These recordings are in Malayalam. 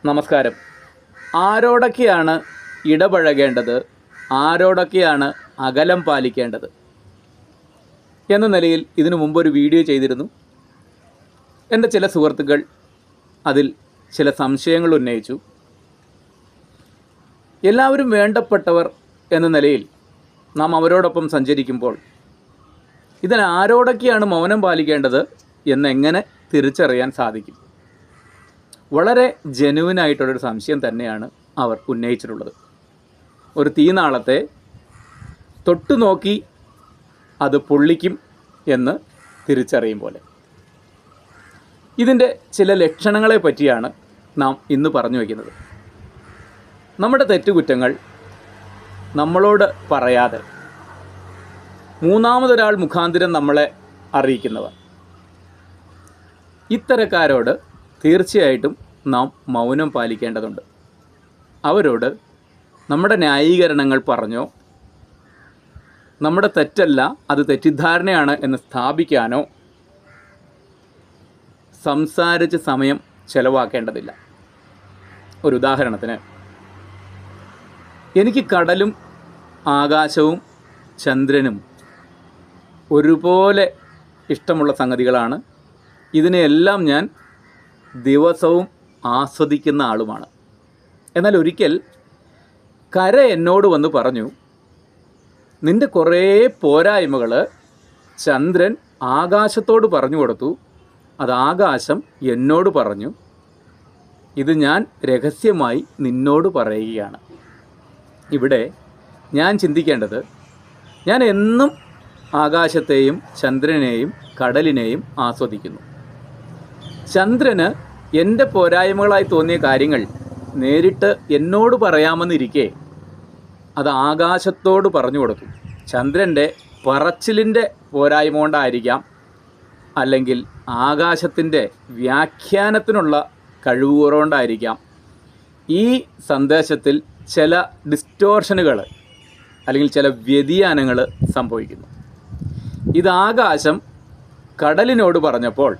നമസ്കാരം. ആരോടൊക്കെയാണ് ഇടപഴകേണ്ടത്, ആരോടൊക്കെയാണ് അകലം പാലിക്കേണ്ടത് എന്ന നിലയിൽ ഇതിനു മുമ്പൊരു വീഡിയോ ചെയ്തിരുന്നു. എൻ്റെ ചില സുഹൃത്തുക്കൾ അതിൽ ചില സംശയങ്ങൾ ഉന്നയിച്ചു. എല്ലാവരും വേണ്ടപ്പെട്ടവർ എന്ന നിലയിൽ നാം അവരോടൊപ്പം സഞ്ചരിക്കുമ്പോൾ ഇതിന് ആരോടൊക്കെയാണ് മൗനം പാലിക്കേണ്ടത് എന്നെങ്ങനെ തിരിച്ചറിയാൻ സാധിക്കും? വളരെ ജെനുവിനായിട്ടുള്ളൊരു സംശയം തന്നെയാണ് അവർ ഉന്നയിച്ചിട്ടുള്ളത്. ഒരു തീനാളത്തെ തൊട്ടു നോക്കി അത് പൊള്ളിക്കും എന്ന് തിരിച്ചറിയും പോലെ. ഇതിൻ്റെ ചില ലക്ഷണങ്ങളെ പറ്റിയാണ് നാം ഇന്ന് പറഞ്ഞു വയ്ക്കുന്നത്. നമ്മുടെ തെറ്റുകുറ്റങ്ങൾ നമ്മളോട് പറയാതെ മൂന്നാമതൊരാൾ മുഖാന്തരം നമ്മളെ അറിയിക്കുന്നവർ, ഇത്തരക്കാരോട് തീർച്ചയായിട്ടും നാം മൗനം പാലിക്കേണ്ടതുണ്ട്. അവരോട് നമ്മുടെ ന്യായീകരണങ്ങൾ പറഞ്ഞോ, നമ്മുടെ തെറ്റല്ല അത് തെറ്റിദ്ധാരണയാണ് എന്ന് സ്ഥാപിക്കാനോ സംസാരിച്ച് സമയം ചെലവാക്കേണ്ടതില്ല. ഒരു ഉദാഹരണത്തിന്, എനിക്ക് കടലും ആകാശവും ചന്ദ്രനും ഒരുപോലെ ഇഷ്ടമുള്ള സംഗതികളാണ്. ഇതിനെയെല്ലാം ഞാൻ ദിവസവും ആസ്വദിക്കുന്ന ആളുമാണ്. എന്നാൽ ഒരിക്കൽ കര എന്നോട് വന്ന് പറഞ്ഞു, നിൻ്റെ കുറേ പോരായ്മകൾ ചന്ദ്രൻ ആകാശത്തോട് പറഞ്ഞു കൊടുത്തു, അത് ആകാശം എന്നോട് പറഞ്ഞു, ഇത് ഞാൻ രഹസ്യമായി നിന്നോട് പറയുകയാണ്. ഇവിടെ ഞാൻ ചിന്തിക്കേണ്ടത്, ഞാൻ എന്നും ആകാശത്തെയും ചന്ദ്രനെയും കടലിനെയും ആസ്വദിക്കുന്നു. ചന്ദ്രന് എൻ്റെ പോരായ്മകളായി തോന്നിയ കാര്യങ്ങൾ നേരിട്ട് എന്നോട് പറയാമെന്നിരിക്കെ അത് ആകാശത്തോട് പറഞ്ഞു കൊടുത്തു. ചന്ദ്രൻ്റെ പറച്ചിലിൻ്റെ പോരായ്മ കൊണ്ടായിരിക്കാം, അല്ലെങ്കിൽ ആകാശത്തിൻ്റെ വ്യാഖ്യാനത്തിനുള്ള കഴിവുകൊണ്ടായിരിക്കാം ഈ സന്ദേശത്തിൽ ചില ഡിസ്റ്റോർഷനുകൾ അല്ലെങ്കിൽ ചില വ്യതിയാനങ്ങൾ സംഭവിക്കുന്നു. ഇത് ആകാശം കടലിനോട് പറഞ്ഞപ്പോൾ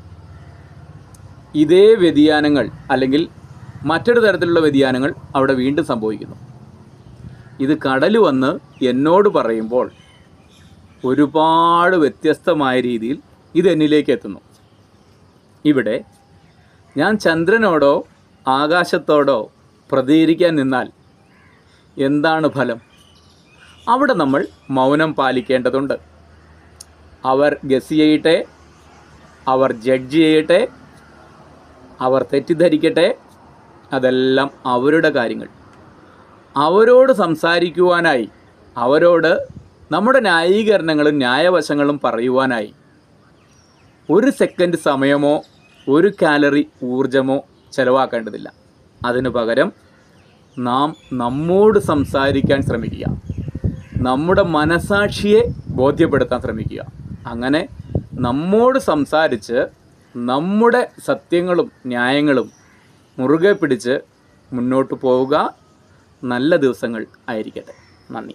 ഇതേ വ്യതിയാനങ്ങൾ അല്ലെങ്കിൽ മറ്റൊരു തരത്തിലുള്ള വ്യതിയാനങ്ങൾ അവിടെ വീണ്ടും സംഭവിക്കുന്നു. ഇത് കടൽ വന്ന് എന്നോട് പറയുമ്പോൾ ഒരുപാട് വ്യത്യസ്തമായ രീതിയിൽ ഇത് എന്നിലേക്ക് എത്തുന്നു. ഇവിടെ ഞാൻ ചന്ദ്രനോടോ ആകാശത്തോടോ പ്രതികരിക്കാൻ നിന്നാൽ എന്താണ് ഫലം? അവിടെ നമ്മൾ മൗനം പാലിക്കേണ്ടതുണ്ട്. അവർ ഗസ് ചെയ്യട്ടെ, അവർ ജഡ്ജ് ചെയ്യട്ടെ, അവർ തെറ്റിദ്ധരിക്കട്ടെ, അതെല്ലാം അവരുടെ കാര്യങ്ങൾ. അവരോട് സംസാരിക്കുവാനായി, അവരോട് നമ്മുടെ ന്യായീകരണങ്ങളും ന്യായവശങ്ങളും പറയുവാനായി ഒരു സെക്കൻഡ് സമയമോ ഒരു കാലറി ഊർജമോ ചെലവാക്കേണ്ടതില്ല. അതിനു പകരം നാം നമ്മോട് സംസാരിക്കാൻ ശ്രമിക്കുക, നമ്മുടെ മനസാക്ഷിയെ ബോധ്യപ്പെടുത്താൻ ശ്രമിക്കുക. അങ്ങനെ നമ്മോട് സംസാരിച്ച് നമ്മുടെ സത്യങ്ങളും ന്യായങ്ങളും മുറുകെ പിടിച്ച് മുന്നോട്ട് പോവുക. നല്ല ദിവസങ്ങൾ ആയിരിക്കട്ടെ. നന്ദി.